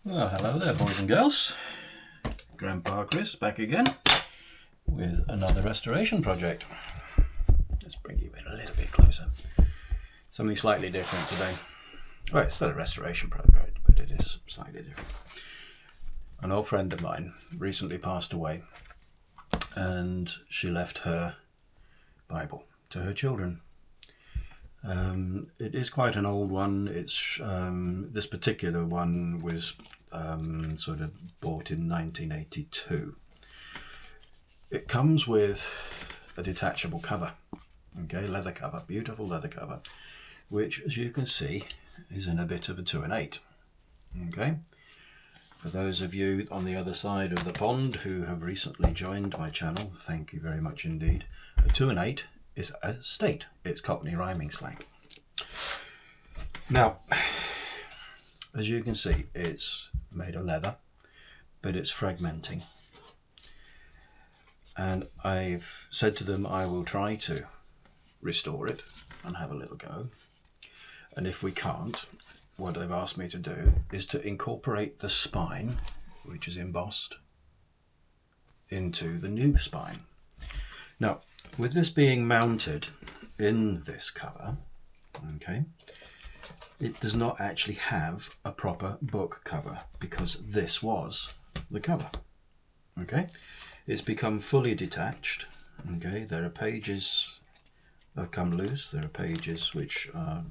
Well, hello there, boys and girls. Grandpa Chris back again with another restoration project. Let's bring you in a little bit closer. Something slightly different today. Well, it's still a restoration project, but it is slightly different. An old friend of mine recently passed away, and she left her Bible to her children. It is quite an old one. It's this particular one was sort of bought in 1982. It comes with a detachable cover, okay, leather cover, beautiful leather cover, which, as you can see, is in a bit of a 2 and 8. Okay, for those of you on the other side of the pond who have recently joined my channel, thank you very much indeed. A 2 and 8 is a state. It's Cockney rhyming slang. Now, as you can see, it's made of leather, but it's fragmenting. And I've said to them I will try to restore it and have a little go. And if we can't, what they've asked me to do is to incorporate the spine, which is embossed, into the new spine. Now, with this being mounted in this cover, okay, it does not actually have a proper book cover because this was the cover. Okay, it's become fully detached. Okay, there are pages that have come loose. There are pages which are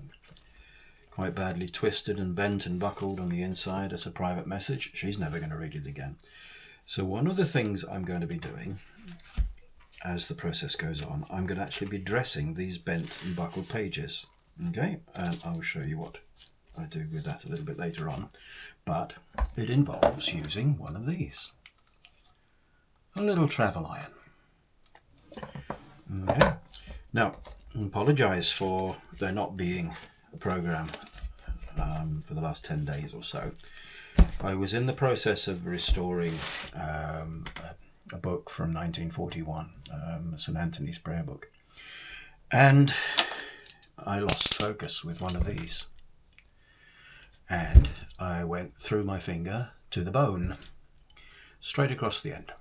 quite badly twisted and bent and buckled on the inside as a private message. She's never going to read it again. So one of the things I'm going to be doing as the process goes on, I'm going to actually be dressing these bent and buckled pages. Okay, and I'll show you what I do with that a little bit later on, but it involves using one of these, a little travel iron. Okay, now I apologise for there not being a programme for the last 10 days or so. I was in the process of restoring a book from 1941, St Anthony's Prayer Book, and I lost focus with one of these, and I went through my finger to the bone, straight across the end.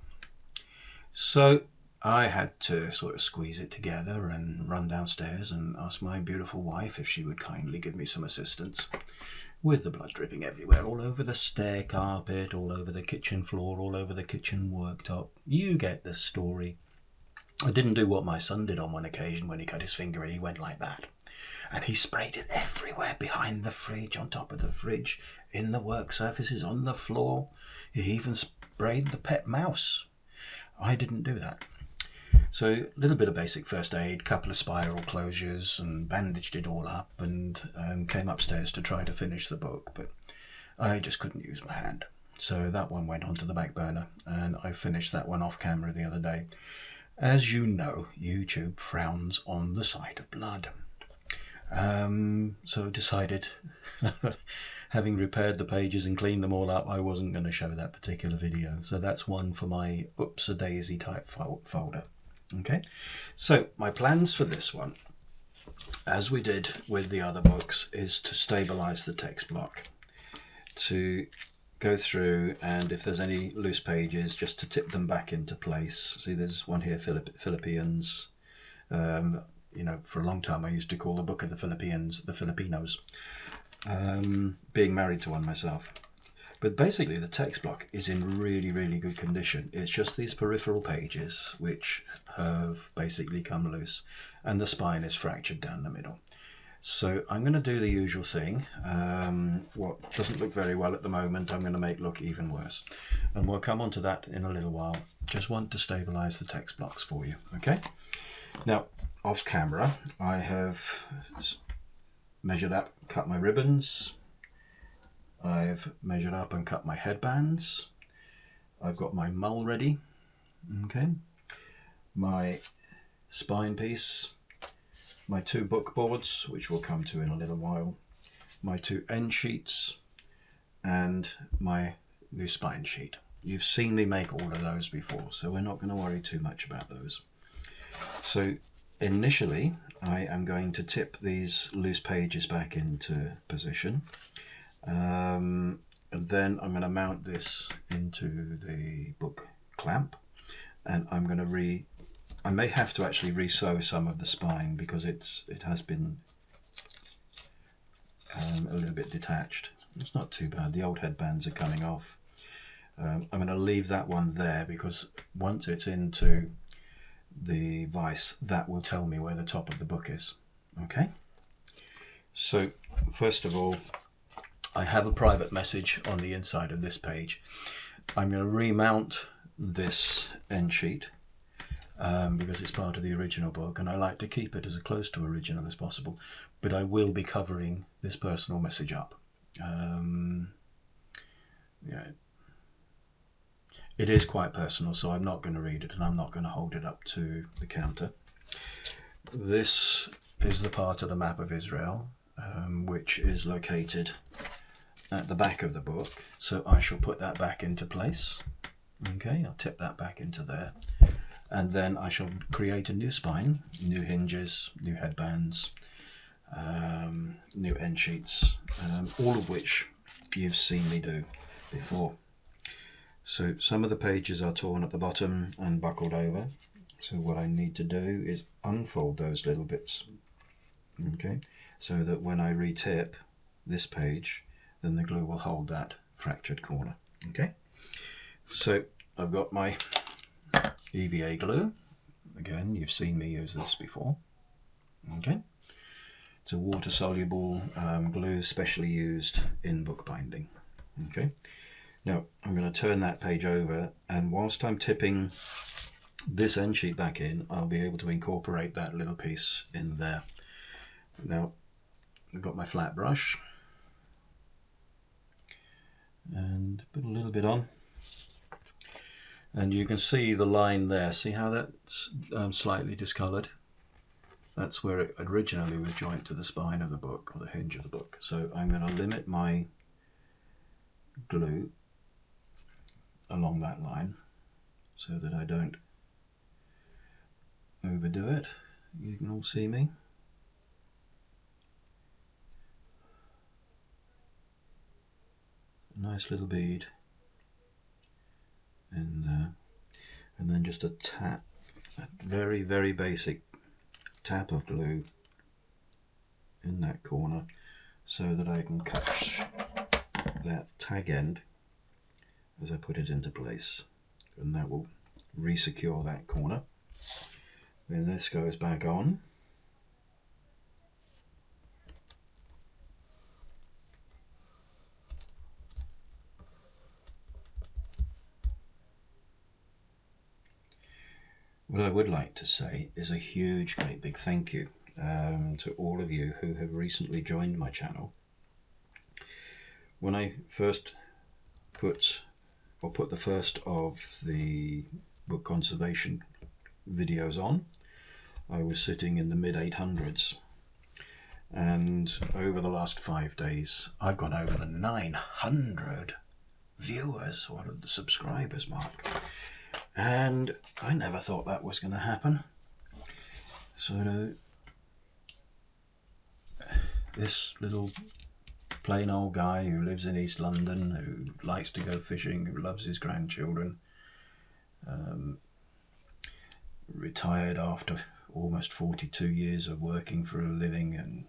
So I had to sort of squeeze it together and run downstairs and ask my beautiful wife if she would kindly give me some assistance, with the blood dripping everywhere, all over the stair carpet, all over the kitchen floor, all over the kitchen worktop. You get the story. I didn't do what my son did on one occasion when he cut his finger. He went like that. And he sprayed it everywhere, behind the fridge, on top of the fridge, in the work surfaces, on the floor. He even sprayed the pet mouse. I didn't do that. So a little bit of basic first aid, couple of spiral closures, and bandaged it all up, and came upstairs to try to finish the book, but I just couldn't use my hand. So that one went onto the back burner, and I finished that one off camera the other day. As you know, YouTube frowns on the sight of blood. So decided, having repaired the pages and cleaned them all up, I wasn't going to show that particular video. So that's one for my oops-a-daisy type folder. Okay, so my plans for this one, as we did with the other books, is to stabilize the text block, to go through, and if there's any loose pages, just to tip them back into place. See, there's one here, Philippians. You know, for a long time I used to call the book of the Philippians the Filipinos, being married to one myself. But basically the text block is in really, really good condition. It's just these peripheral pages which have basically come loose, and the spine is fractured down the middle. So I'm going to do the usual thing. What doesn't look very well at the moment, I'm going to make look even worse. And we'll come on to that in a little while. Just want to stabilize the text blocks for you, okay? Now, off camera, I have measured up, cut my ribbons. I've measured up and cut my headbands. I've got my mull ready, okay? My spine piece, my 2 book boards, which we'll come to in a little while, my 2 end sheets, and my new spine sheet. You've seen me make all of those before, so we're not going to worry too much about those. So initially, I am going to tip these loose pages back into position. and then I'm going to mount this into the book clamp, and I'm going to I may have to actually re-sew some of the spine because it has been a little bit detached. It's not too bad. The old headbands are coming off. I'm going to leave that one there because once it's into the vise, that will tell me where the top of the book is. Okay, so first of all, I have a private message on the inside of this page. I'm going to remount this end sheet because it's part of the original book, and I like to keep it as close to original as possible, but I will be covering this personal message up. Yeah, it is quite personal, so I'm not going to read it, and I'm not going to hold it up to the counter. This is the part of the map of Israel which is located at the back of the book, so I shall put that back into place. Okay, I'll tip that back into there, and then I shall create a new spine, new hinges, new headbands, new end sheets, all of which you've seen me do before. So some of the pages are torn at the bottom and buckled over, so what I need to do is unfold those little bits, okay, so that when I retip this page, then the glue will hold that fractured corner. Okay, so I've got my EVA glue. Again, you've seen me use this before. Okay, it's a water-soluble glue specially used in bookbinding. Okay, now I'm going to turn that page over, and whilst I'm tipping this end sheet back in, I'll be able to incorporate that little piece in there. Now I've got my flat brush and put a little bit on, and you can see the line there. See how that's slightly discoloured? That's where it originally was joined to the spine of the book, or the hinge of the book. So I'm going to limit my glue along that line so that I don't overdo it. You can all see me. A nice little bead in there, and then just a tap, a very, very basic tap of glue in that corner so that I can catch that tag end as I put it into place, and that will re-secure that corner. Then this goes back on. What I would like to say is a huge, great big thank you to all of you who have recently joined my channel. When I first put the first of the book conservation videos on, I was sitting in the mid-800s, and over the last 5 days I've gone over the 900 viewers, or the subscribers mark, and I never thought that was going to happen. So this little plain old guy who lives in East London, who likes to go fishing, who loves his grandchildren, retired after almost 42 years of working for a living, and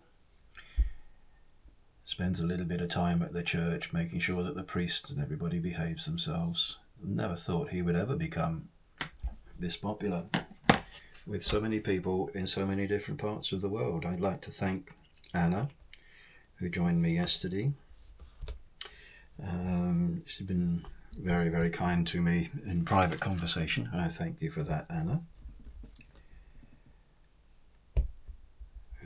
spends a little bit of time at the church making sure that the priests and everybody behaves themselves. Never thought he would ever become this popular with so many people in so many different parts of the world. I'd like to thank Anna, who joined me yesterday. She's been very, very kind to me in private conversation, and I thank you for that, Anna.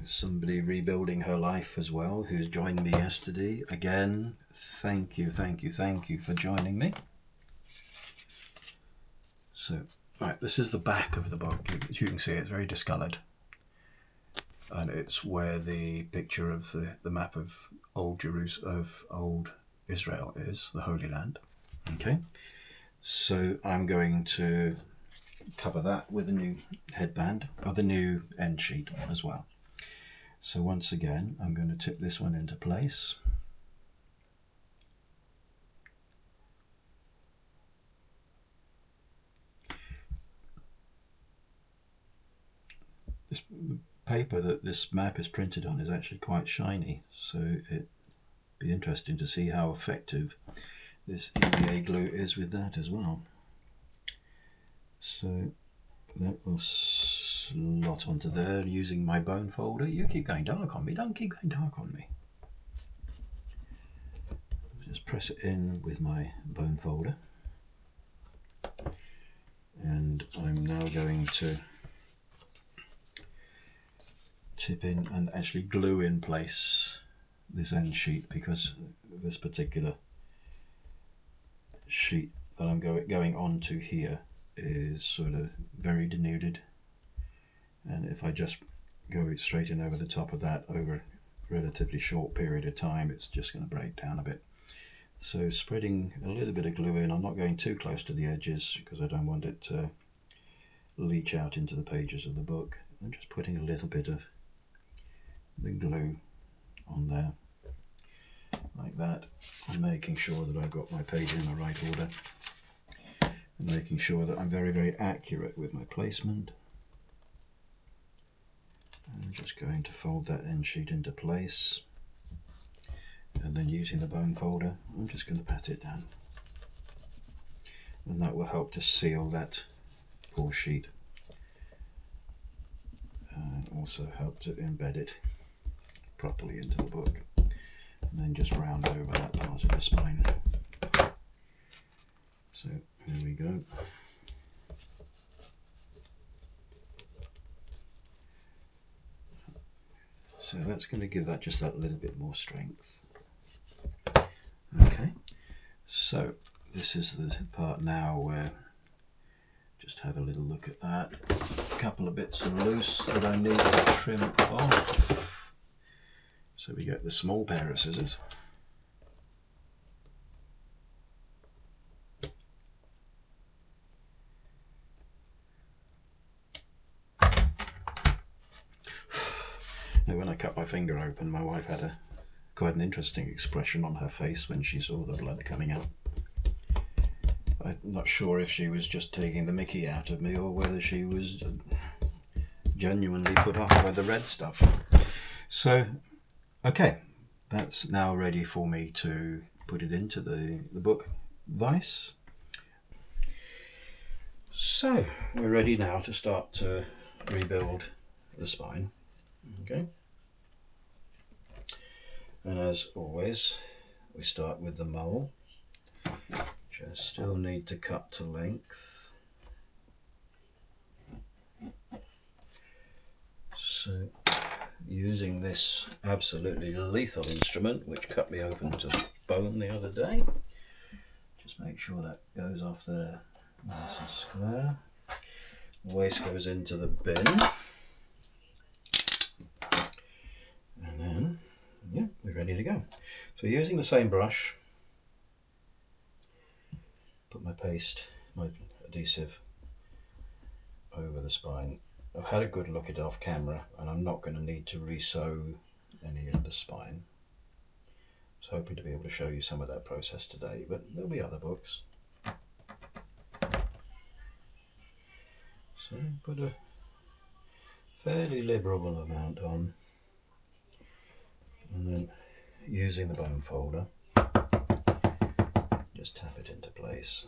Somebody rebuilding her life as well, who's joined me yesterday. Again, thank you, thank you, thank you for joining me. So, right, this is the back of the book. As you can see, it's very discoloured, and it's where the picture of the map of old Jerusalem, of old Israel is, the Holy Land. Okay, so I'm going to cover that with a new headband, or the new end sheet as well. So once again, I'm going to tip this one into place. this paper that this map is printed on is actually quite shiny, so it'd be interesting to see how effective this EVA glue is with that as well. So that will slot onto there using my bone folder. You keep going dark on me, don't keep going dark on me. Just press it in with my bone folder, and I'm now going to tip in and actually glue in place this end sheet, because this particular sheet that I'm going onto here is sort of very denuded, and if I just go straight in over the top of that over a relatively short period of time, it's just going to break down a bit. So spreading a little bit of glue in, I'm not going too close to the edges because I don't want it to leach out into the pages of the book. I'm just putting a little bit of the glue on there like that, and making sure that I've got my page in the right order, and making sure that I'm very accurate with my placement. I'm just going to fold that end sheet into place, and then using the bone folder I'm just going to pat it down, and that will help to seal that poor sheet and also help to embed it properly into the book, and then just round over that part of the spine. So there we go. So that's going to give that just that little bit more strength. Okay, so this is the part now where just have a little look at that. A couple of bits of loose that I need to trim off. So we get the small pair of scissors. Now, when I cut my finger open, my wife had quite an interesting expression on her face when she saw the blood coming out. I'm not sure if she was just taking the mickey out of me or whether she was genuinely put off by the red stuff. So, okay, that's now ready for me to put it into the book vise. So, we're ready now to start to rebuild the spine. Okay, and as always we start with the mole, which I still need to cut to length. So using this absolutely lethal instrument which cut me open to bone the other day, just make sure that goes off there nice and square. The waste goes into the bin. And then, yeah, we're ready to go. So using the same brush, put my paste, my adhesive over the spine. I've had a good look at it off camera, and I'm not going to need to re-sew any of the spine. I was hoping to be able to show you some of that process today, but there'll be other books. So put a fairly liberal amount on, and then using the bone folder, just tap it into place.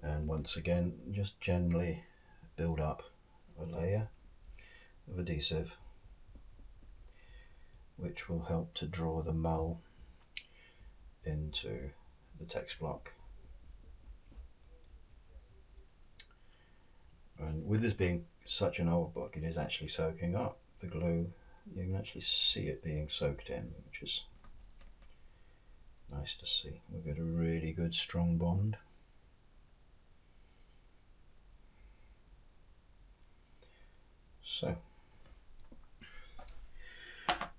And once again, just gently build up a layer of adhesive, which will help to draw the mull into the text block. And with this being such an old book, it is actually soaking up the glue. You can actually see it being soaked in, which is nice to see. We've got a really good strong bond. So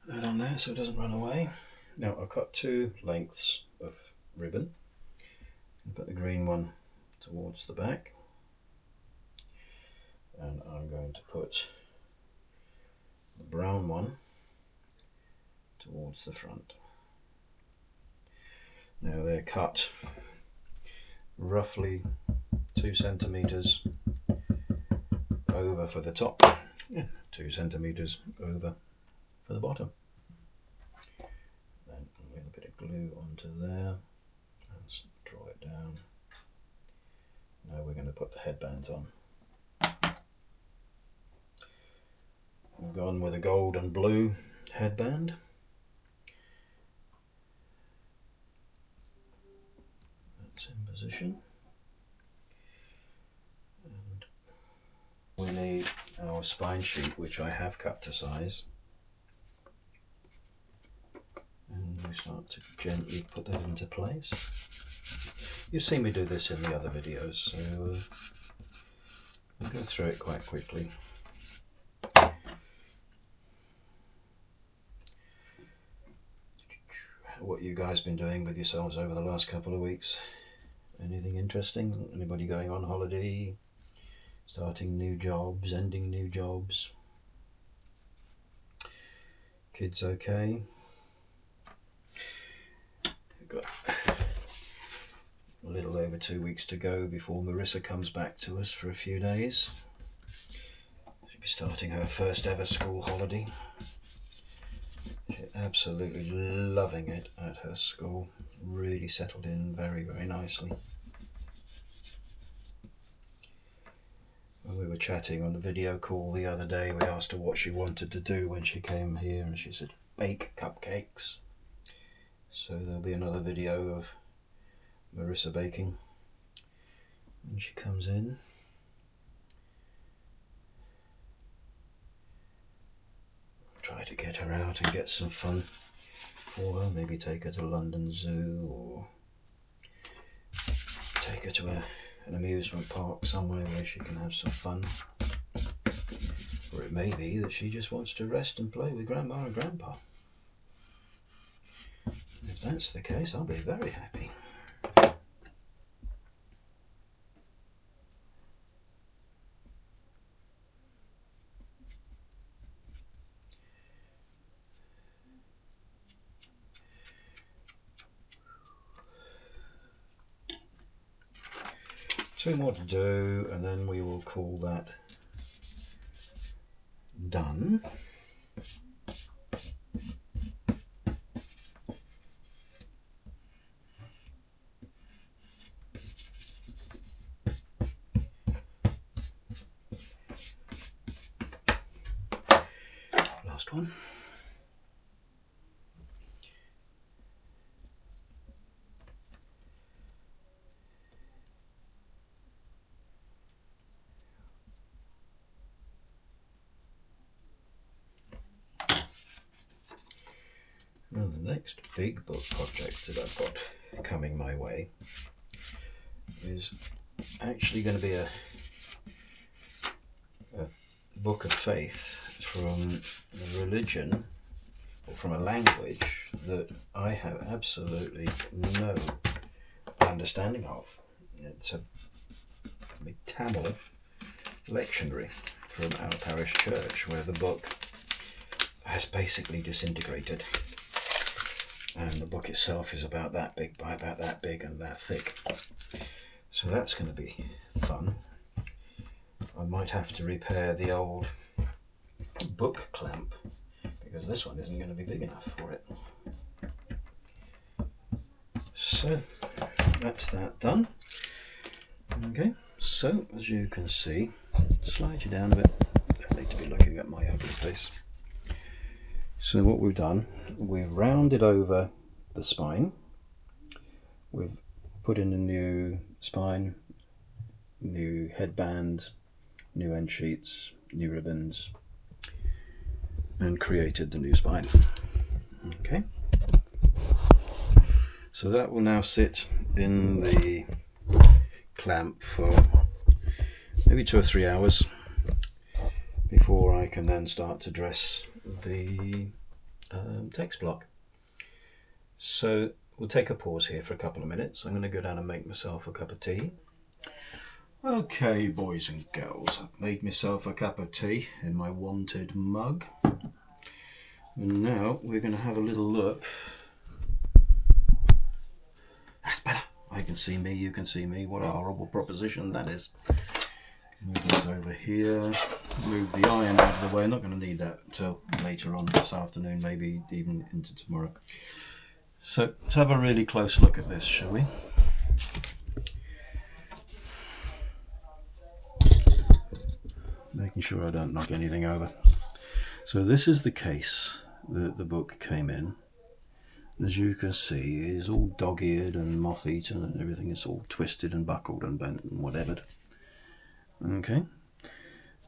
that on there so it doesn't run away. Now I've cut two lengths of ribbon. I'll put the green one towards the back, and I'm going to put the brown one towards the front. Now they're cut roughly 2 centimeters over for the top, 2 centimeters over for the bottom. Then a little bit of glue onto there and draw it down. Now we're going to put the headbands on. I've gone with a gold and blue headband. That's in position. And we need our spine sheet, which I have cut to size. And we start to gently put that into place. You've seen me do this in the other videos, so I'll go through it quite quickly. What you guys been doing with yourselves over the last couple of weeks? Anything interesting? Anybody going on holiday? Starting new jobs? Ending new jobs? Kids okay? We've got a little over 2 weeks to go before Marissa comes back to us for a few days. She'll be starting her first ever school holiday. She's absolutely loving it at her school. Really settled in very, very nicely. When we were chatting on the video call the other day, we asked her what she wanted to do when she came here, and she said bake cupcakes. So there'll be another video of Marissa baking when she comes in. Try to get her out and get some fun for her. Maybe take her to London Zoo, or take her to an amusement park somewhere where she can have some fun. Or it may be that she just wants to rest and play with Grandma and Grandpa. If that's the case, I'll be very happy. Two more to do, and then we will call that done. Last one. Well, the next big book project that I've got coming my way is actually going to be a book of faith from a religion, or from a language that I have absolutely no understanding of. It's a Tamil lectionary from our parish church, where the book has basically disintegrated. And the book itself is about that big by about that big and that thick. So that's going to be fun. I might have to repair the old book clamp, because this one isn't going to be big enough for it. So that's that done. Okay, so as you can see, slide you down a bit. I need to be looking at my ugly face. So what we've done, we've rounded over the spine, we've put in a new spine, new headband, new end sheets, new ribbons, and created the new spine. Okay, so that will now sit in the clamp for maybe 2 or 3 hours before I can then start to dress the text block. So we'll take a pause here for a couple of minutes. I'm going to go down and make myself a cup of tea. Okay, boys and girls, I've made myself a cup of tea in my wanted mug, and now we're going to have a little look. That's better. I I can see me, you can see me. What a horrible proposition that is. Move this over here, move the iron out of the way. I'm not going to need that until later on this afternoon, maybe even into tomorrow. So let's have a really close look at this, shall we? Making sure I don't knock anything over. So this is the case that the book came in. As you can see, it's all dog-eared and moth-eaten and everything. It's all twisted and buckled and bent and whatever. Okay,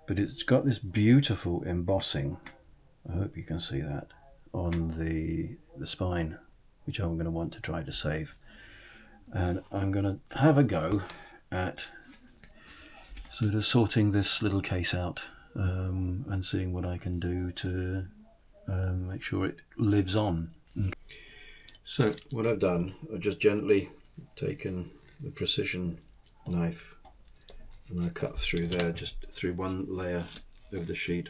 but it's got this beautiful embossing, I hope you can see that, on the spine, which I'm going to want to try to save. And I'm going to have a go at sort of sorting this little case out and seeing what I can do to make sure it lives on. So what I've done, I've just gently taken the precision knife and I cut through there, just through one layer of the sheet.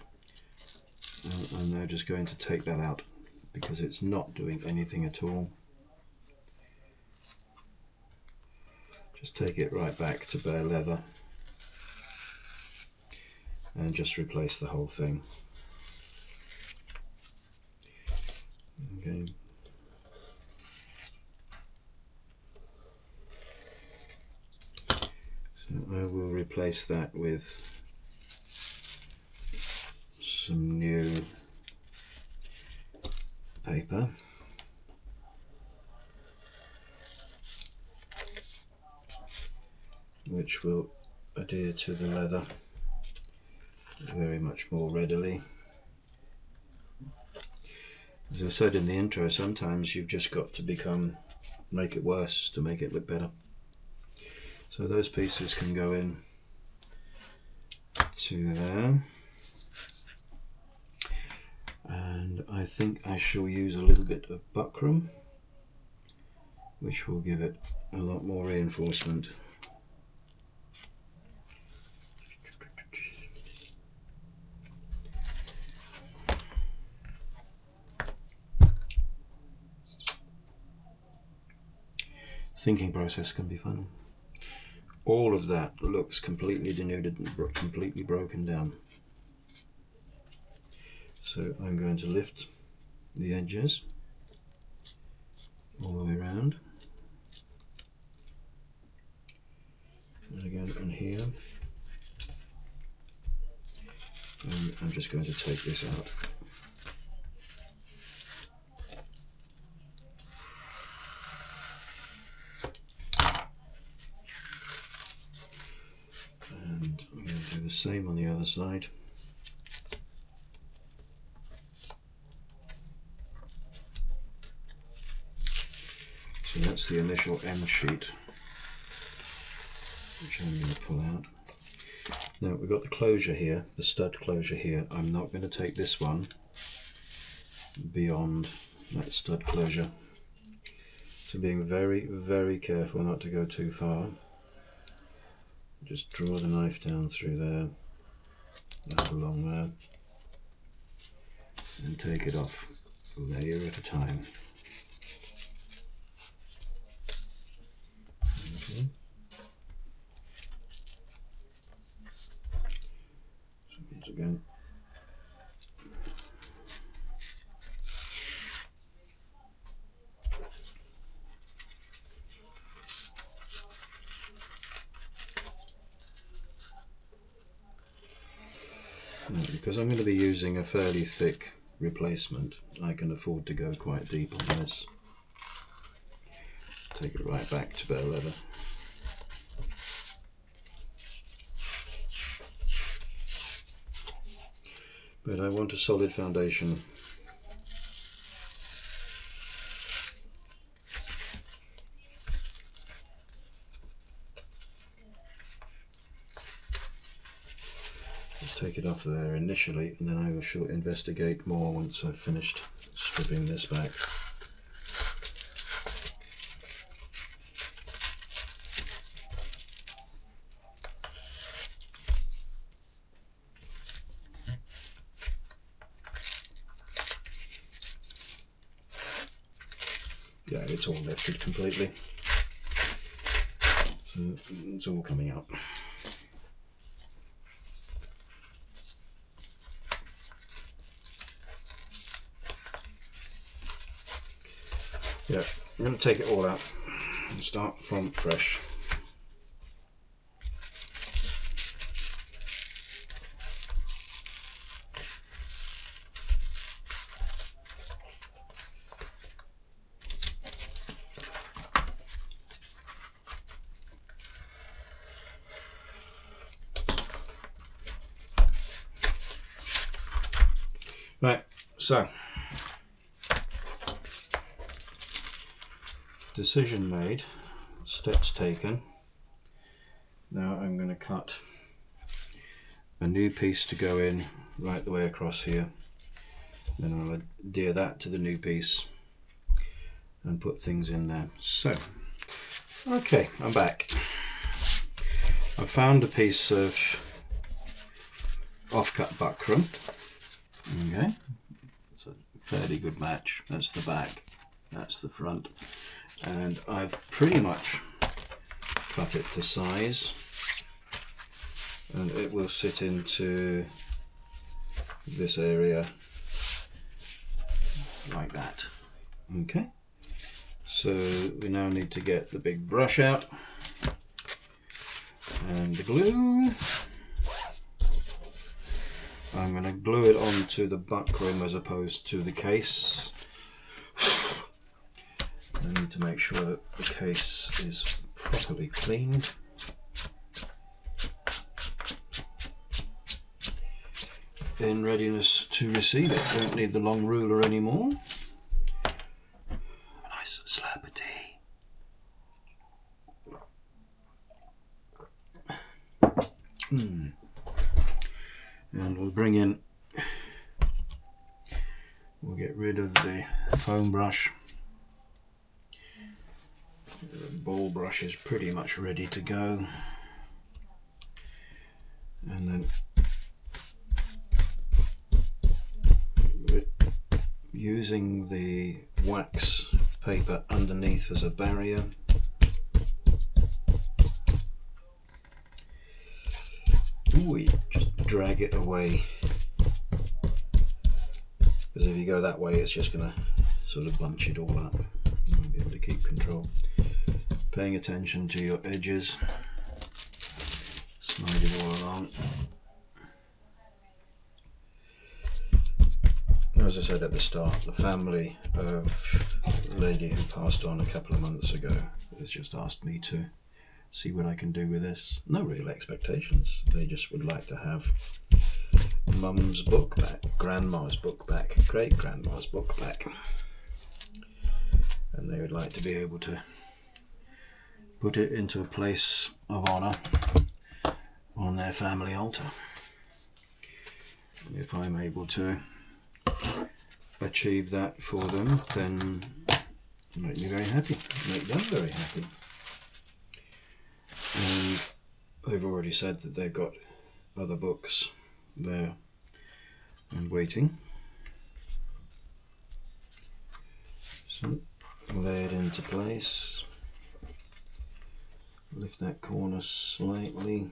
And I'm now just going to take that out because it's not doing anything at all. Just take it right back to bare leather and just replace the whole thing. Okay. So I will replace that with some new paper. Which will adhere to the leather very much more readily. As I said in the intro, sometimes you've just got to make it worse to make it look better. So those pieces can go in to there. And I think I shall use a little bit of buckram, which will give it a lot more reinforcement. Thinking process can be fun. All of that looks completely denuded and completely broken down. So I'm going to lift the edges all the way around. And again on here. And I'm just going to take this out. And I'm going to do the same on the other side. So that's the initial end sheet, which I'm going to pull out. Now we've got the closure here, the stud closure here. I'm not going to take this one beyond that stud closure. So being very, very careful not to go too far. Just draw the knife down through there, and along there, and take it off layer at a time. Okay. So once again, because I'm going to be using a fairly thick replacement, I can afford to go quite deep on this. Take it right back to bare leather. But I want a solid foundation. Let's take it off there initially, and then I shall investigate more once I've finished stripping this back. Yeah, it's all lifted completely. and it's all coming up. Yeah, I'm going to take it all out and start from fresh. Right, so decision made, steps taken. Now I'm going to cut a new piece to go in right the way across here. Then I'll adhere that to the new piece and put things in there. So, okay, I'm back. I found a piece of offcut buckram. Okay, it's a fairly good match. That's the back, that's the front, and I've pretty much cut it to size, and it will sit into this area like that. Okay, so we now need to get the big brush out and the glue. I'm going to glue it onto the buckram as opposed to the case. I need to make sure that the case is properly cleaned. In readiness to receive it. Don't need the long ruler anymore. A nice slurp of tea. And we'll bring in, we'll get rid of the foam brush. The ball brush is pretty much ready to go. And then using the wax paper underneath as a barrier, we just drag it away, because if you go that way it's just going to sort of bunch it all up. You won't be able to keep control. Paying attention to your edges, slide it all along. As I said at the start, the family of a lady who passed on a couple of months ago has just asked me to see what I can do with this. No real expectations. They just would like to have Mum's book back, Grandma's book back, Great Grandma's book back, and they would like to be able to put it into a place of honour on their family altar. And if I'm able to achieve that for them, then it'll make me very happy, make them very happy. And they've already said that they've got other books there and waiting. So lay it into place, lift that corner slightly,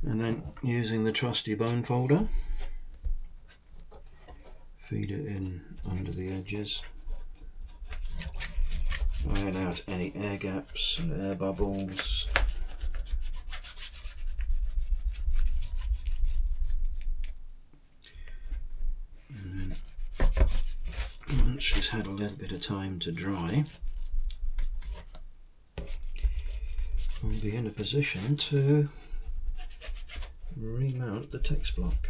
and then using the trusty bone folder, feed it in under the edges. Iron out any air gaps and air bubbles. And then once she's had a little bit of time to dry, we'll be in a position to remount the text block.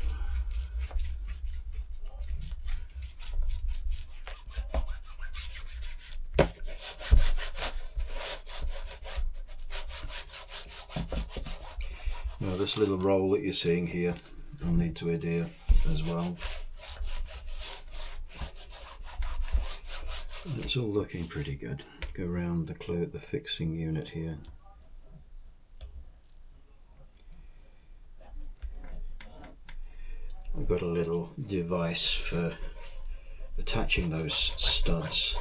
Now this little roll that you're seeing here, I'll need to adhere as well. It's all looking pretty good. Go around the fixing unit here. I've got a little device for attaching those studs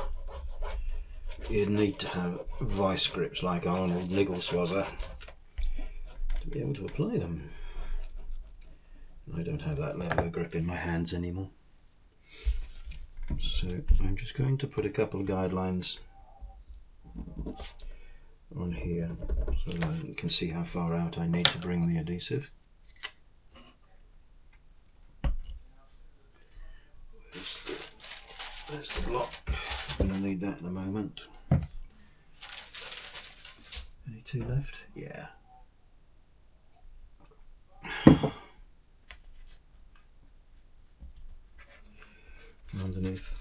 you'd need to have vice grips like Arnold Niggle Swazzer to be able to apply them. I don't have that level of grip in my hands anymore. So I'm just going to put a couple of guidelines on here so that I can see how far out I need to bring the adhesive. There's the block. I'm going to need that in a moment. Any two left? Yeah. Underneath,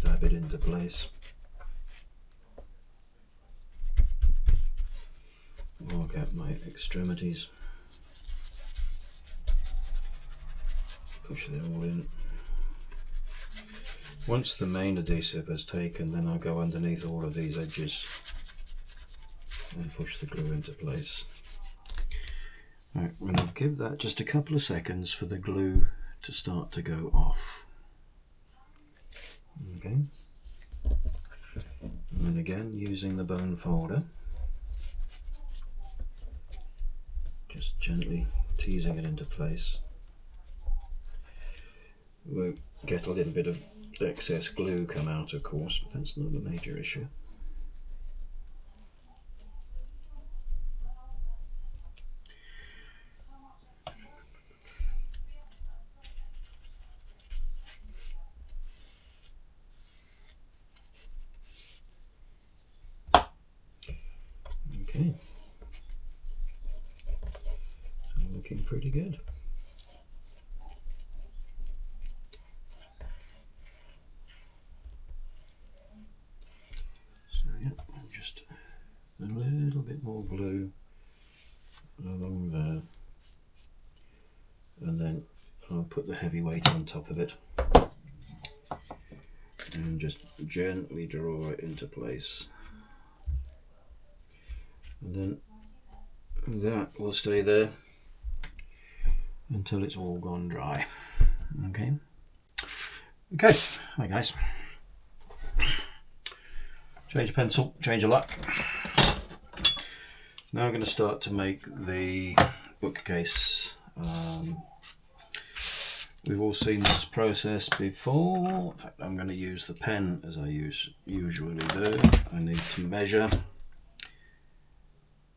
dab it into place. Mark out my extremities. Push them all in. Once the main adhesive has taken, then I'll go underneath all of these edges and push the glue into place. Right, we're going to give that just a couple of seconds for the glue to start to go off. Okay. And then again, using the bone folder, just gently teasing it into place. We'll get a little bit of excess glue come out, of course, but that's not a major issue. Okay, so looking pretty good. So yeah, just a little bit more glue along there, and then I'll put the heavy weight on top of it and just gently draw it into place. And then that will stay there until it's all gone dry. Okay. Okay. Hi guys. Change of pencil, change of luck. Now I'm going to start to make the bookcase. We've all seen this process before. In fact, I'm going to use the pen as I usually do. I need to measure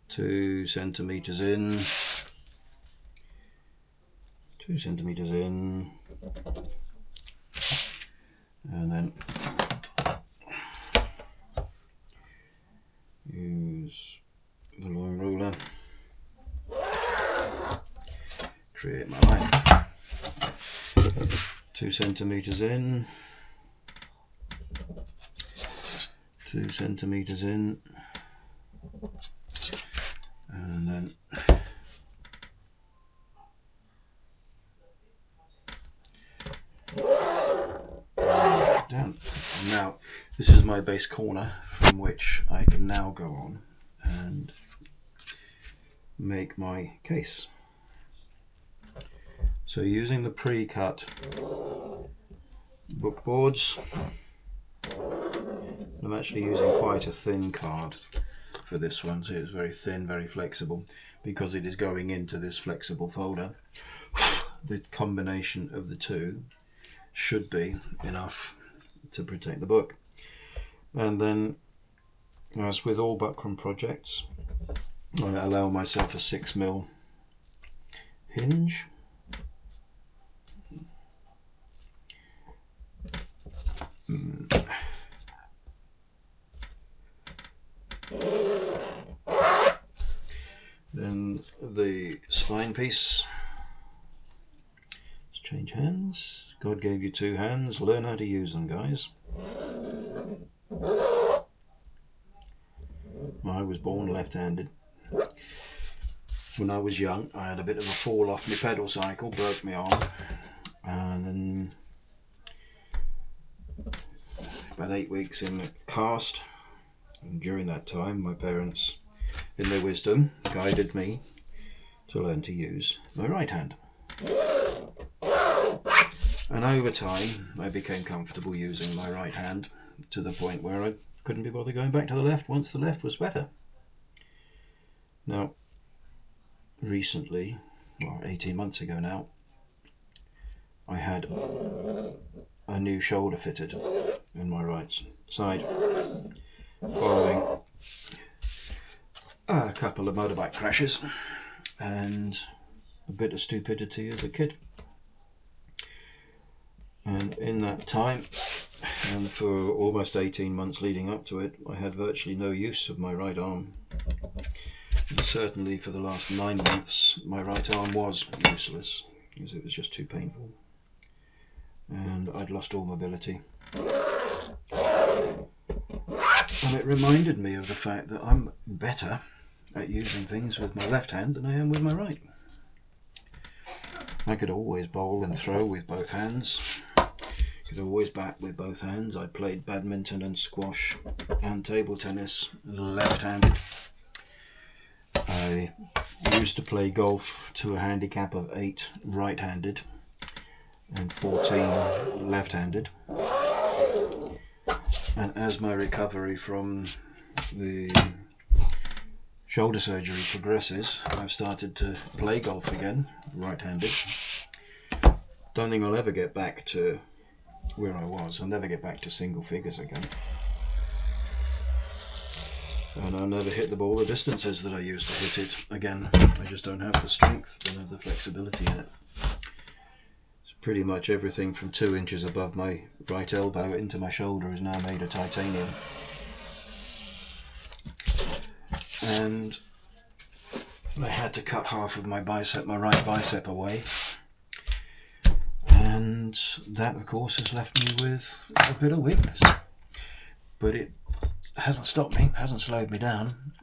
2 centimeters in, 2 centimeters in, and then use the long ruler, create my line. 2 centimeters in, 2 centimeters in, and then down. Now this is my base corner from which I can now go on and make my case. So using the pre-cut book boards, I'm actually using quite a thin card for this one, so it's very thin, very flexible, because it is going into this flexible folder. The combination of the two should be enough to protect the book. And then, as with all buckram projects, I allow myself a 6mm hinge. Then the spine piece. Let's change hands. God gave you 2 hands. Learn how to use them, guys. I was born left-handed. When I was young, I had a bit of a fall off my pedal cycle, broke my arm, and then about 8 weeks in the cast. And during that time, my parents, in their wisdom, guided me to learn to use my right hand. And over time, I became comfortable using my right hand to the point where I couldn't be bothered going back to the left once the left was better. Now, recently, well, 18 months ago now, I had a new shoulder fitted in my right side following a couple of motorbike crashes and a bit of stupidity as a kid. And in that time, and for almost 18 months leading up to it, I had virtually no use of my right arm. And certainly for the last 9 months, my right arm was useless because it was just too painful. And I'd lost all mobility. And it reminded me of the fact that I'm better at using things with my left hand than I am with my right. I could always bowl and throw with both hands. Could always bat with both hands. I played badminton and squash and table tennis left-handed. I used to play golf to a handicap of 8 right-handed and 14 left-handed. And as my recovery from the shoulder surgery progresses, I've started to play golf again, right-handed. Don't think I'll ever get back to where I was. I'll never get back to single figures again. And I'll never hit the ball the distances that I used to hit it again. I just don't have the strength, don't have the flexibility in it. It's pretty much everything from 2 inches above my right elbow into my shoulder is now made of titanium. And I had to cut half of my right bicep away. And that, of course, has left me with a bit of weakness. But it hasn't stopped me, hasn't slowed me down.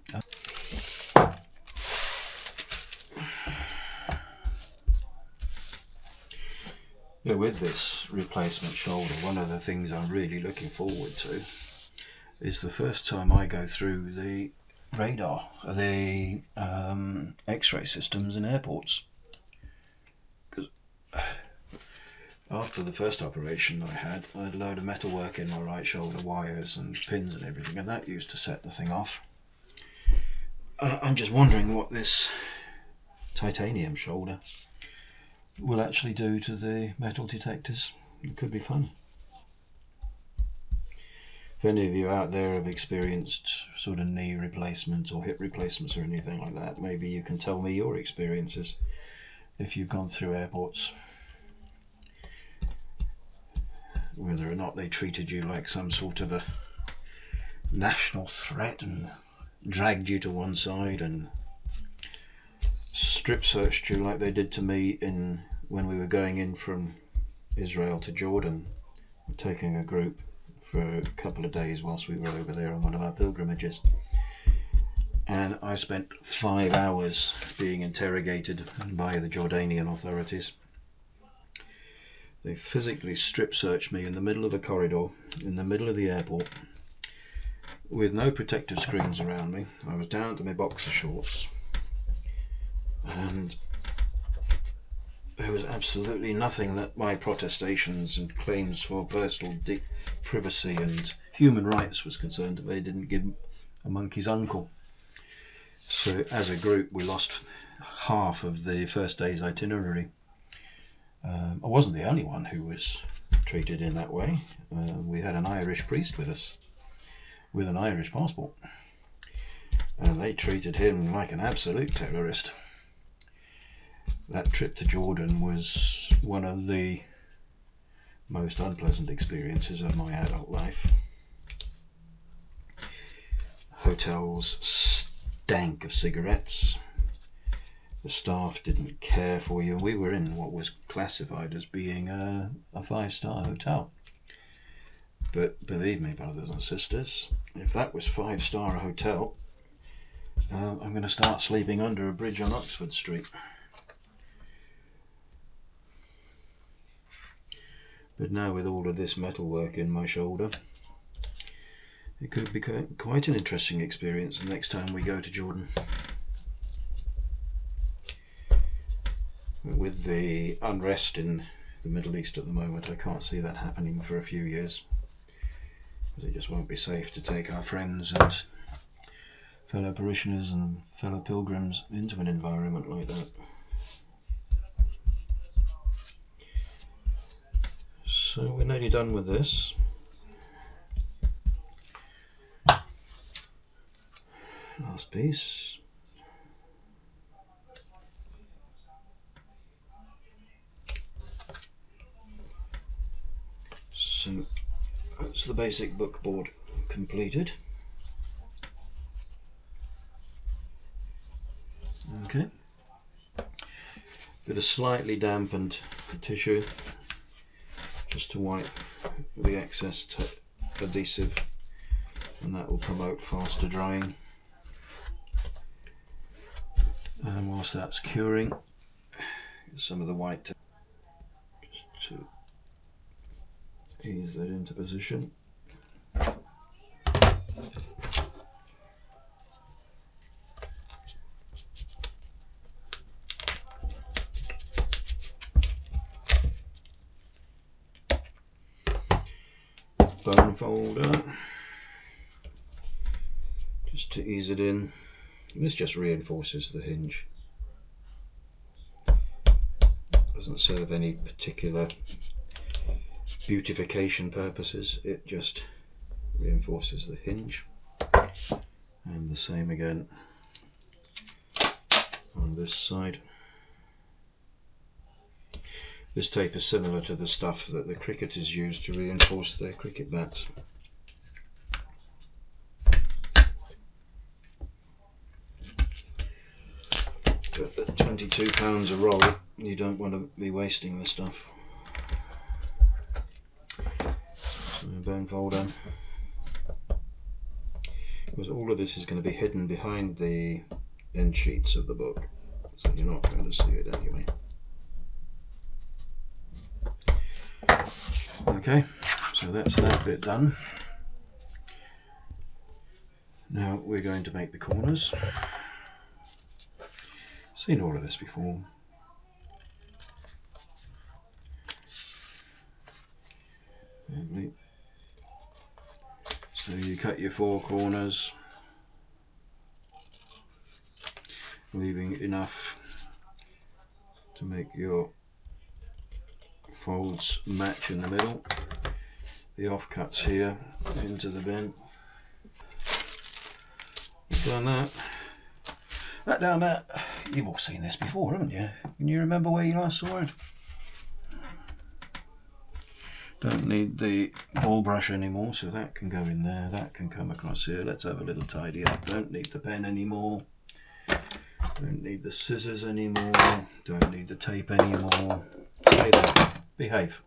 With this replacement shoulder, one of the things I'm really looking forward to is the first time I go through the radar, the X-ray systems in airports. Because after the first operation I had a load of metalwork in my right shoulder, wires and pins and everything, and that used to set the thing off. I'm just wondering what this titanium shoulder will actually do to the metal detectors. It could be fun. If any of you out there have experienced sort of knee replacements or hip replacements or anything like that, maybe you can tell me your experiences if you've gone through airports. Whether or not they treated you like some sort of a national threat and dragged you to one side and strip searched you like they did to me when we were going in from Israel to Jordan, taking a group for a couple of days whilst we were over there on one of our pilgrimages. And I spent 5 hours being interrogated by the Jordanian authorities. They physically strip searched me in the middle of a corridor, in the middle of the airport, with no protective screens around me. I was down to my boxer shorts, and there was absolutely nothing that my protestations and claims for personal privacy and human rights was concerned that they didn't give a monkey's uncle. So as a group we lost half of the first day's itinerary. I wasn't the only one who was treated in that way. We had an Irish priest with us, with an Irish passport, and they treated him like an absolute terrorist. That trip to Jordan was one of the most unpleasant experiences of my adult life. Hotels stank of cigarettes. The staff didn't care for you. We were in what was classified as being a 5-star hotel. But believe me, brothers and sisters, if that was 5-star hotel, I'm going to start sleeping under a bridge on Oxford Street. But now with all of this metalwork in my shoulder, it could be quite an interesting experience the next time we go to Jordan. With the unrest in the Middle East at the moment, I can't see that happening for a few years. It just won't be safe to take our friends and fellow parishioners and fellow pilgrims into an environment like that. So we're nearly done with this. Last piece. So that's the basic book board completed. Okay. Bit of slightly dampened tissue just to wipe the excess adhesive, and that will promote faster drying. And whilst that's curing, some of the white just to ease that into position. Bone folder, just to ease it in. This just reinforces the hinge. Doesn't serve any particular beautification purposes, it just reinforces the hinge. And the same again on this side. This tape is similar to the stuff that the cricketers use to reinforce their cricket bats. But at £22 a roll, you don't want to be wasting the stuff. So bone folder. Because all of this is going to be hidden behind the end sheets of the book, so you're not going to see it anyway. Okay, so that's that bit done. Now we're going to make the corners. Seen all of this before. Lovely. So you cut your 4 corners, leaving enough to make your folds match in the middle. The offcuts here into the bin. Done that. That down there. You've all seen this before, haven't you? Can you remember where you last saw it? Don't need the ball brush anymore, so that can go in there. That can come across here. Let's have a little tidy up. Don't need the pen anymore. Don't need the scissors anymore. Don't need the tape anymore. Stay there. Behave.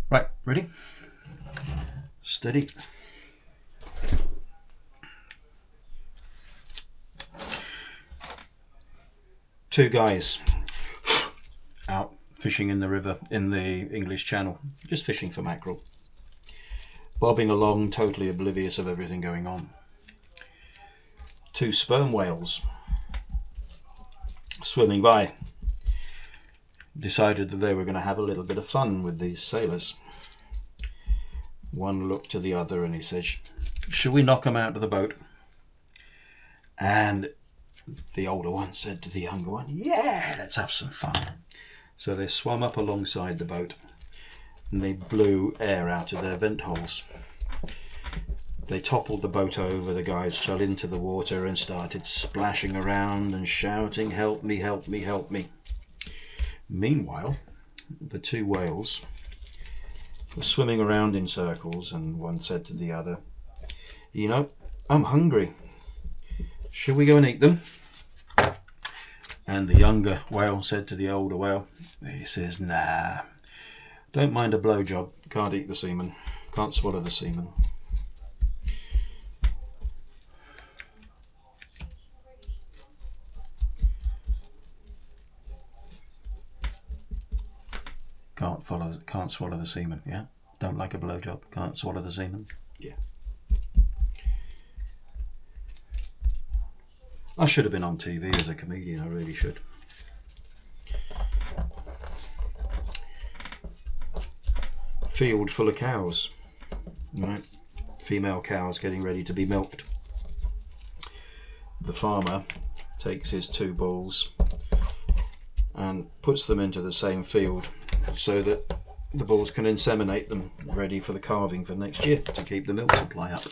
Right, ready? Steady. Two guys out fishing in the river in the English Channel, just fishing for mackerel, bobbing along, totally oblivious of everything going on. 2 sperm whales swimming by decided that they were going to have a little bit of fun with these sailors. One looked to the other and he said, "Should we knock them out of the boat?" And the older one said to the younger one, "Yeah, let's have some fun." So they swam up alongside the boat and they blew air out of their vent holes. They toppled the boat over, the guys fell into the water and started splashing around and shouting, "Help me, help me, help me." Meanwhile, the 2 whales were swimming around in circles, and one said to the other, "You know, I'm hungry. Should we go and eat them?" And the younger whale said to the older whale, he says, "Nah, don't mind a blowjob, can't eat the semen, can't swallow the semen." Can't swallow the semen, yeah? Don't like a blowjob, can't swallow the semen, yeah. I should have been on TV as a comedian, I really should. Field full of cows, right? female cows getting ready to be milked. The farmer takes his 2 bulls and puts them into the same field so that the bulls can inseminate them, ready for the calving for next year to keep the milk supply up.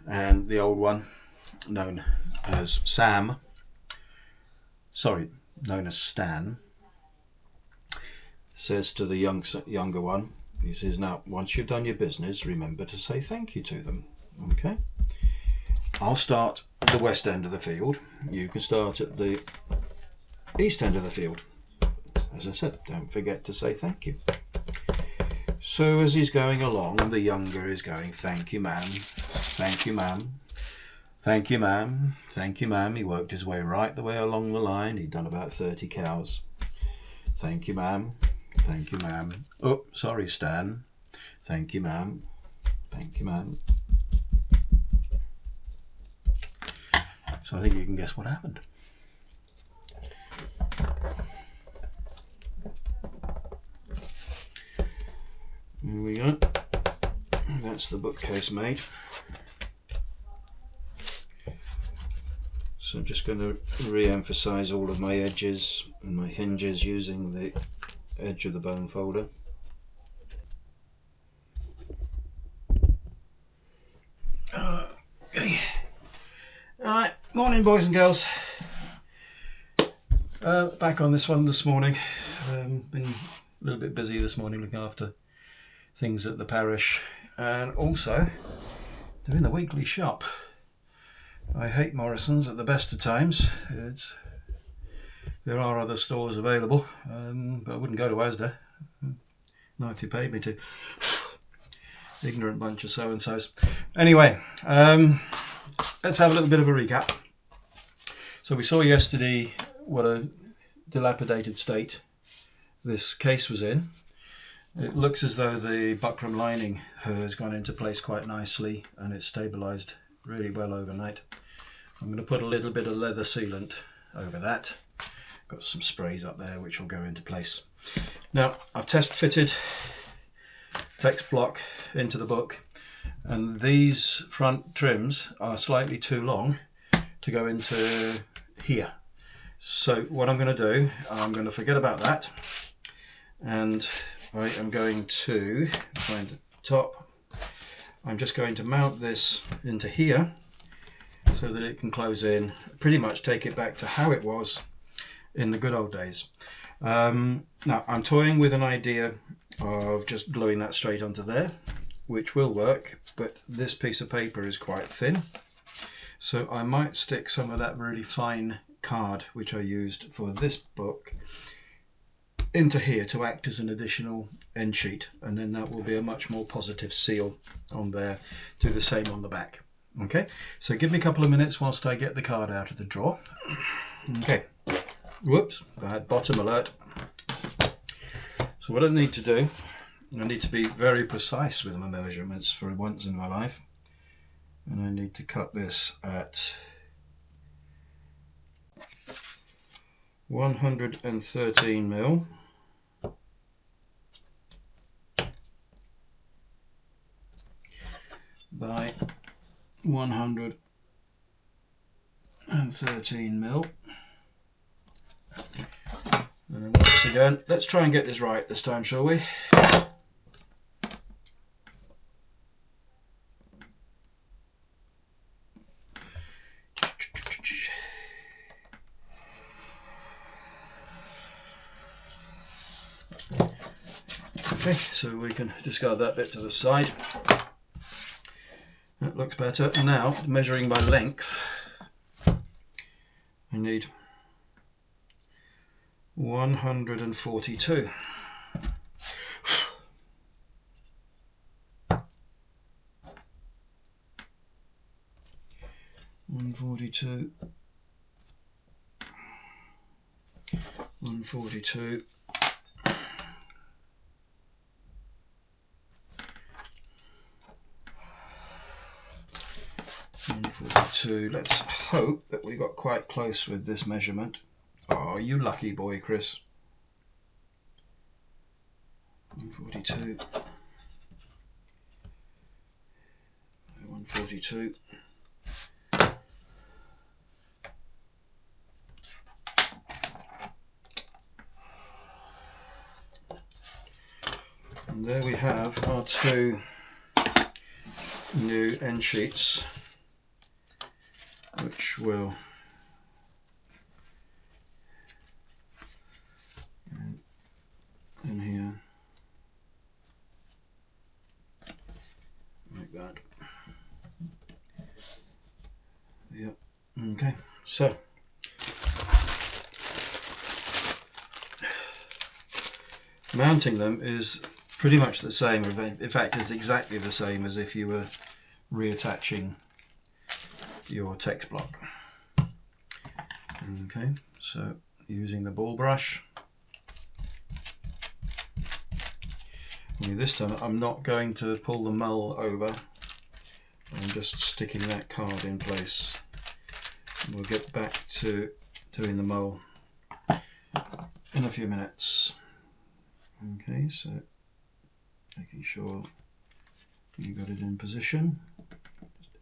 And the old one, known as Stan, says to the younger one, he says, now once you've done your business, remember to say thank you to them. Okay, I'll start at the west end of the field, you can start at the east end of the field. As I said, don't forget to say thank you. So as he's going along, the younger is going, thank you ma'am, thank you ma'am, thank you ma'am, thank you ma'am. He worked his way right the way along the line. He'd done about 30 cows. Thank you ma'am, thank you ma'am. Oh, sorry Stan. Thank you ma'am, thank you ma'am. So I think you can guess what happened. Here we go. That's the bookcase made. So I'm just going to re-emphasize all of my edges and my hinges using the edge of the bone folder. Okay. Alright, morning boys and girls. Back on this one this morning. Been a little bit busy this morning looking after things at the parish and also doing the weekly shop. I hate Morrison's at the best of times. There are other stores available, but I wouldn't go to Asda. Not if you paid me to. Ignorant bunch of so-and-sos. Anyway, let's have a little bit of a recap. So we saw yesterday what a dilapidated state this case was in. It looks as though the buckram lining has gone into place quite nicely and it's stabilised really well overnight. I'm going to put a little bit of leather sealant over that. Got some sprays up there which will go into place. Now I've test fitted text block into the book, and these front trims are slightly too long to go into here. So what I'm going to do, I'm going to forget about that, and I am going to find the top. I'm just going to mount this into here so that it can close in, pretty much take it back to how it was in the good old days. Now I'm toying with an idea of just gluing that straight onto there, which will work, but this piece of paper is quite thin, so I might stick some of that really fine card which I used for this book into here to act as an additional end sheet, and then that will be a much more positive seal on there. Do the same on the back. Okay, so give me a couple of minutes whilst I get the card out of the drawer. Okay, whoops, bad bottom alert. So what I need to do, I need to be very precise with my measurements for once in my life, and I need to cut this at 113 mil by 113 mil. And then once again, let's try and get this right this time, shall we? Okay, so we can discard that bit to the side. That looks better. And now, measuring by length, I need 142. 142. 142. 142. Let's hope that we got quite close with this measurement. Oh, you lucky boy, Chris. 142. 42. And there we have our two new end sheets, which will in here like that. Yep. Okay, so mounting them is pretty much the same. In fact, it's exactly the same as if you were reattaching your text block. Okay, so using the ball brush. Only this time I'm not going to pull the mull over. I'm just sticking that card in place. We'll get back to doing the mull in a few minutes. Okay, so making sure you got it in position.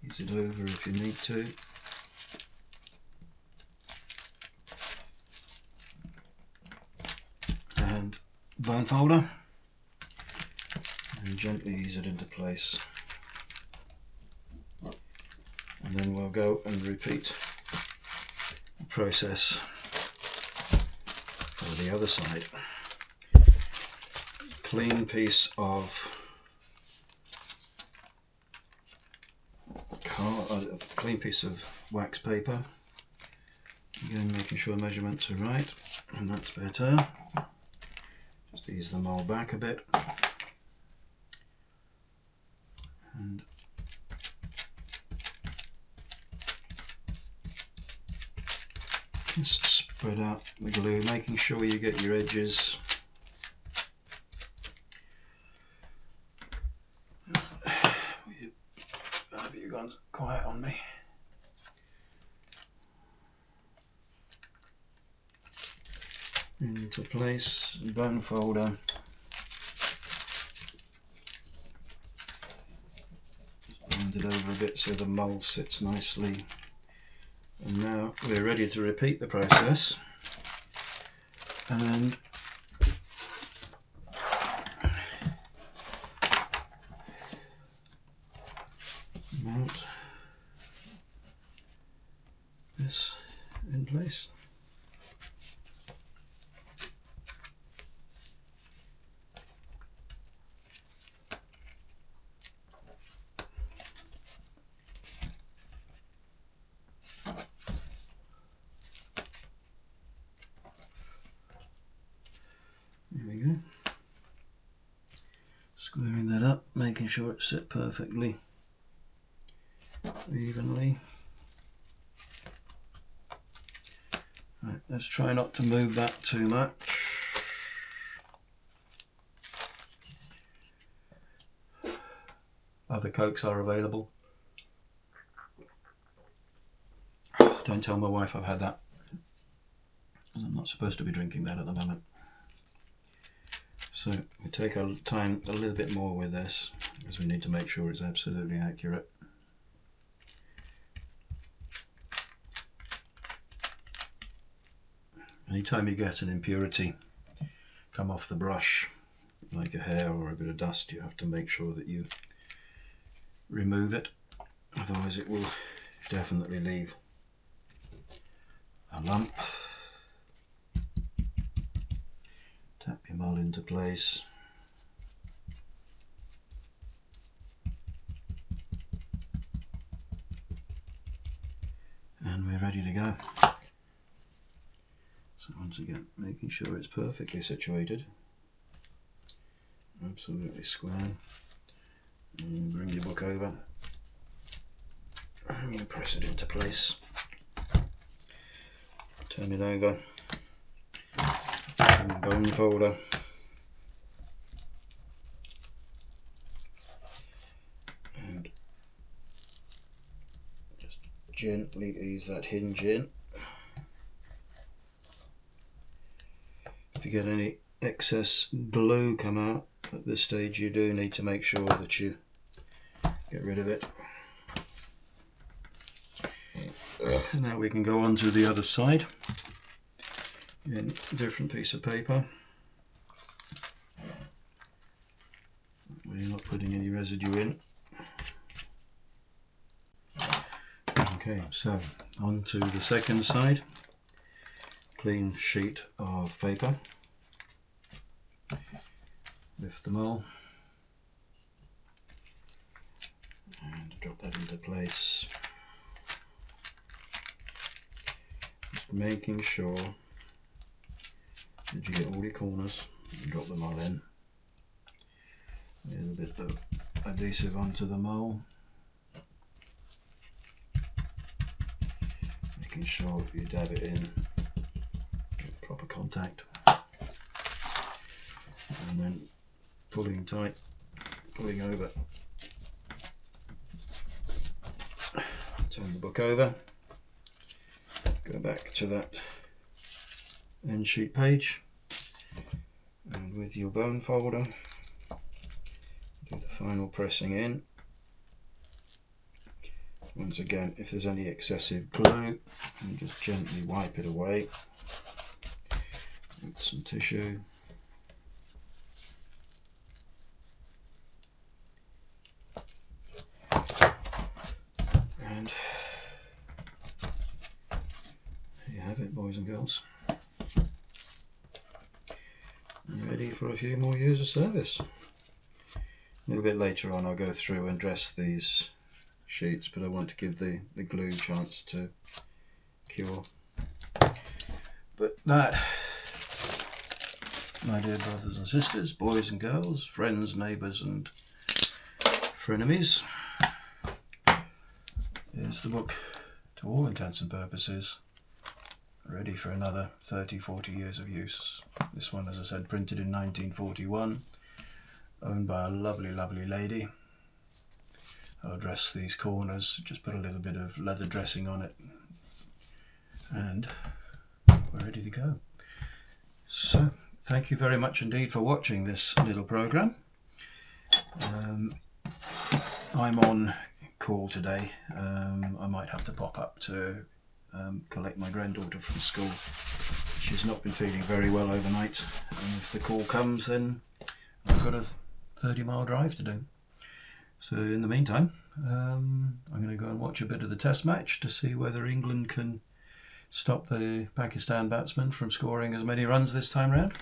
Just ease it over if you need to. And bone folder. And gently ease it into place. And then we'll go and repeat the process for the other side. Clean piece of clean piece of wax paper. Again, making sure measurements are right, and that's better. Just ease the mold back a bit, and just spread out the glue, making sure you get your edges. You've gone quiet on me. Into place, bone folder. Bend it over a bit so the mold sits nicely. And now we're ready to repeat the process. And mount this in place. There we go. Squaring that up, making sure it's set perfectly evenly. Right, let's try not to move that too much. Other cokes are available. Don't tell my wife I've had that, because I'm not supposed to be drinking that at the moment. So we take our time a little bit more with this, because we need to make sure it's absolutely accurate. Anytime you get an impurity come off the brush, like a hair or a bit of dust, you have to make sure that you remove it, otherwise it will definitely leave a lump. Tap your mull into place. And we're ready to go. So once again, making sure it's perfectly situated, absolutely square. And bring your book over and you press it into place. Turn it over. And bone folder. And just gently ease that hinge in. If you get any excess glue come out at this stage, you do need to make sure that you get rid of it. Now we can go on to the other side. Again, a different piece of paper. We're not putting any residue in. Okay, so on to the second side. Clean sheet of paper. Lift them all and drop that into place. Just making sure that you get all your corners and drop them all in. A little bit of adhesive onto them all. Making sure you dab it in, get proper contact. And then pulling tight, pulling over. Turn the book over. Go back to that end sheet page. And with your bone folder, do the final pressing in. Once again, if there's any excessive glue, you just gently wipe it away with some tissue. And there you have it, boys and girls. Ready for a few more years of service. A little bit later on I'll go through and dress these sheets, but I want to give the glue a chance to cure. But that, my dear brothers and sisters, boys and girls, friends, neighbours and frenemies, is the book, to all intents and purposes, ready for another 30-40 years of use. This one, as I said, printed in 1941, owned by a lovely lady. I'll dress these corners, just put a little bit of leather dressing on it, and we're ready to go. So thank you very much indeed for watching this little program. I'm on call today. I might have to pop up to collect my granddaughter from school. She's not been feeling very well overnight, and if the call comes, then I've got a 30-mile drive to do. So in the meantime, I'm going to go and watch a bit of the test match to see whether England can stop the Pakistan batsmen from scoring as many runs this time round.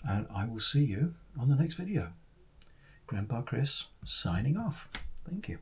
And I will see you on the next video. Grandpa Chris signing off. Thank you.